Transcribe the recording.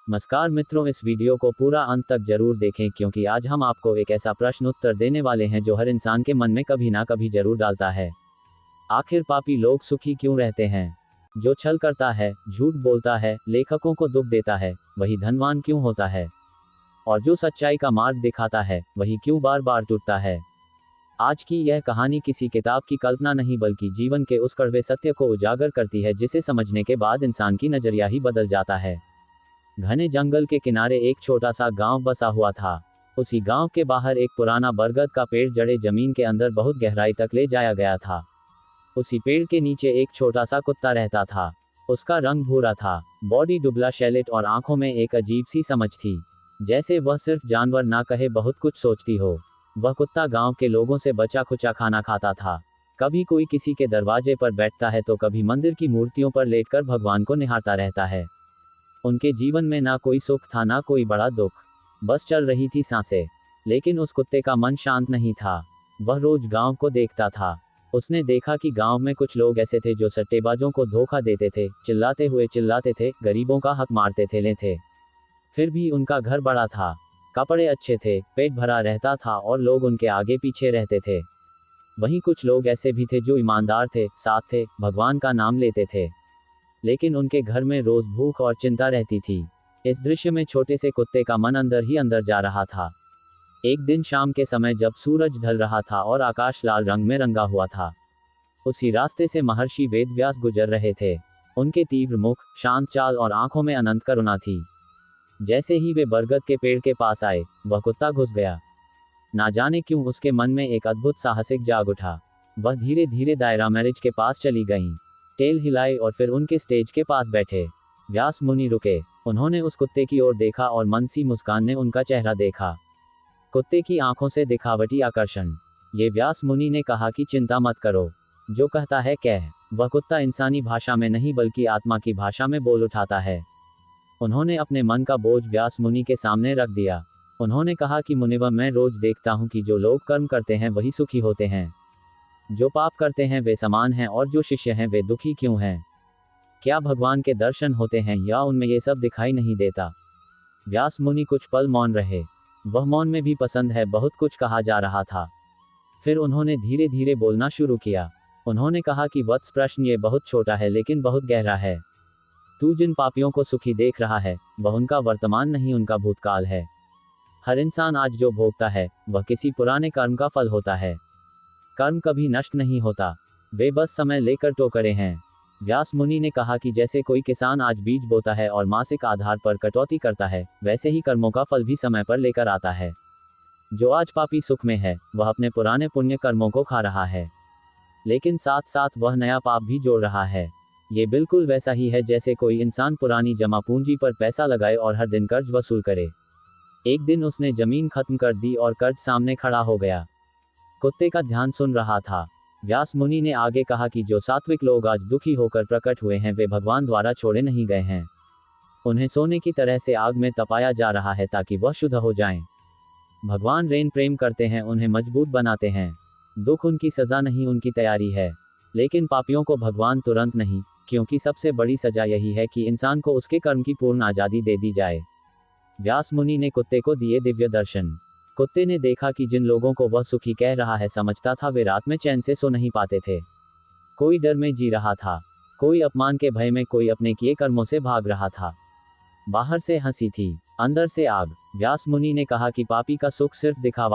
नमस्कार मित्रों, इस वीडियो को पूरा अंत तक जरूर देखें क्योंकि आज हम आपको एक ऐसा प्रश्न उत्तर देने वाले हैं जो हर इंसान के मन में कभी ना कभी जरूर डालता है। आखिर पापी लोग सुखी क्यों रहते हैं? जो छल करता है, झूठ बोलता है, लेखकों को दुख देता है, वही धनवान क्यों होता है? और जो सच्चाई का मार्ग दिखाता है, वही क्यों बार बार टूटता है? आज की यह कहानी किसी किताब की कल्पना नहीं बल्कि जीवन के उस कड़वे सत्य को उजागर करती है जिसे समझने के बाद इंसान की नजरिया ही बदल जाता है। घने जंगल के किनारे एक छोटा सा गांव बसा हुआ था। उसी गांव के बाहर एक पुराना बरगद का पेड़ जड़े जमीन के अंदर बहुत गहराई तक ले जाया गया था। उसी पेड़ के नीचे एक छोटा सा कुत्ता रहता था। उसका रंग भूरा था, बॉडी दुबला शैलेट और आंखों में एक अजीब सी समझ थी, जैसे वह सिर्फ जानवर ना कहे बहुत कुछ सोचती हो। वह कुत्ता गांव के लोगों से बचा खुचा खाना खाता था। कभी कोई किसी के दरवाजे पर बैठता है तो कभी मंदिर की मूर्तियों पर लेटकर भगवान को निहारता रहता है। उनके जीवन में ना कोई सुख था ना कोई बड़ा दुख, बस चल रही थी सांसें। लेकिन उस कुत्ते का मन शांत नहीं था। वह रोज गांव को देखता था। उसने देखा कि गांव में कुछ लोग ऐसे थे जो सट्टेबाजों को धोखा देते थे, चिल्लाते थे, गरीबों का हक मारते थे। फिर भी उनका घर बड़ा था, कपड़े अच्छे थे, पेट भरा रहता था और लोग उनके आगे पीछे रहते थे। वहीं कुछ लोग ऐसे भी थे जो ईमानदार थे, साथ थे, भगवान का नाम लेते थे, लेकिन उनके घर में रोज भूख और चिंता रहती थी। इस दृश्य में छोटे से कुत्ते का मन अंदर ही अंदर जा रहा था। एक दिन शाम के समय जब सूरज ढल रहा था और आकाश लाल रंग में रंगा हुआ था, उसी रास्ते से महर्षि वेदव्यास गुजर रहे थे। उनके तीव्र मुख, शांत चाल और आंखों में अनंत करुणा थी। जैसे ही वे बरगद के पेड़ के पास आए, वह कुत्ता घुस गया। ना जाने क्यों उसके मन में एक अद्भुत साहसिक जाग उठा। वह धीरे धीरे दायरा मैरिज के पास चली गईं, टेल हिलाई और फिर उनके स्टेज के पास बैठे। व्यास मुनि रुके। उन्होंने उस कुत्ते की ओर देखा और मन सी मुस्कान ने उनका चेहरा देखा। कुत्ते की आंखों से दिखावटी आकर्षण। ये व्यास मुनि ने कहा कि चिंता मत करो, जो कहता है कह। वह कुत्ता इंसानी भाषा में नहीं बल्कि आत्मा की भाषा में बोल उठाता है। उन्होंने अपने मन का बोझ व्यास मुनि के सामने रख दिया। उन्होंने कहा कि मुनिवर, मैं रोज देखता हूं कि जो लोग कर्म करते हैं वही सुखी होते हैं, जो पाप करते हैं वे समान हैं और जो शिष्य हैं वे दुखी क्यों हैं? क्या भगवान के दर्शन होते हैं या उनमें ये सब दिखाई नहीं देता? व्यास मुनि कुछ पल मौन रहे। वह मौन में भी पसंद है, बहुत कुछ कहा जा रहा था। फिर उन्होंने धीरे धीरे बोलना शुरू किया। उन्होंने कहा कि वत्स, प्रश्न ये बहुत छोटा है लेकिन बहुत गहरा है। तू जिन पापियों को सुखी देख रहा है, वह उनका वर्तमान नहीं, उनका भूतकाल है। हर इंसान आज जो भोगता है वह किसी पुराने कर्म का फल होता है। कर्म कभी नष्ट नहीं होता, वे बस समय लेकर टोकरे हैं। व्यास मुनि ने कहा कि जैसे कोई किसान आज बीज बोता है और मासिक आधार पर कटौती करता है, वैसे ही कर्मों का फल भी समय पर लेकर आता है। जो आज पापी सुख में है, वह अपने पुराने पुण्य कर्मों को खा रहा है, लेकिन साथ साथ वह नया पाप भी जोड़ रहा है। ये बिल्कुल वैसा ही है जैसे कोई इंसान पुरानी जमा पूंजी पर पैसा लगाए और हर दिन कर्ज वसूल करे। एक दिन उसने जमीन खत्म कर दी और कर्ज सामने खड़ा हो गया। कुत्ते का ध्यान सुन रहा था। व्यास मुनि ने आगे कहा कि जो सात्विक लोग आज दुखी होकर प्रकट हुए हैं वे भगवान द्वारा छोड़े नहीं गए हैं। उन्हें सोने की तरह से आग में तपाया जा रहा है ताकि वह शुद्ध हो जाएं। भगवान रेन प्रेम करते हैं, उन्हें मजबूत बनाते हैं। दुख उनकी सजा नहीं, उनकी तैयारी है। लेकिन पापियों को भगवान तुरंत नहीं, क्योंकि सबसे बड़ी सजा यही है कि इंसान को उसके कर्म की पूर्ण आज़ादी दे दी जाए। व्यास मुनि ने कुत्ते को दिए दिव्य दर्शन। कुत्ते ने देखा कि जिन लोगों को वह सुखी कह रहा है समझता था, वे रात में चैन से सो नहीं पाते थे। कोई डर में जी रहा था, कोई अपमान के भय में, कोई अपने किए कर्मों से भाग रहा था। बाहर से हंसी थी, अंदर से आग। व्यास मुनि ने कहा कि पापी का सुख सिर्फ दिखावा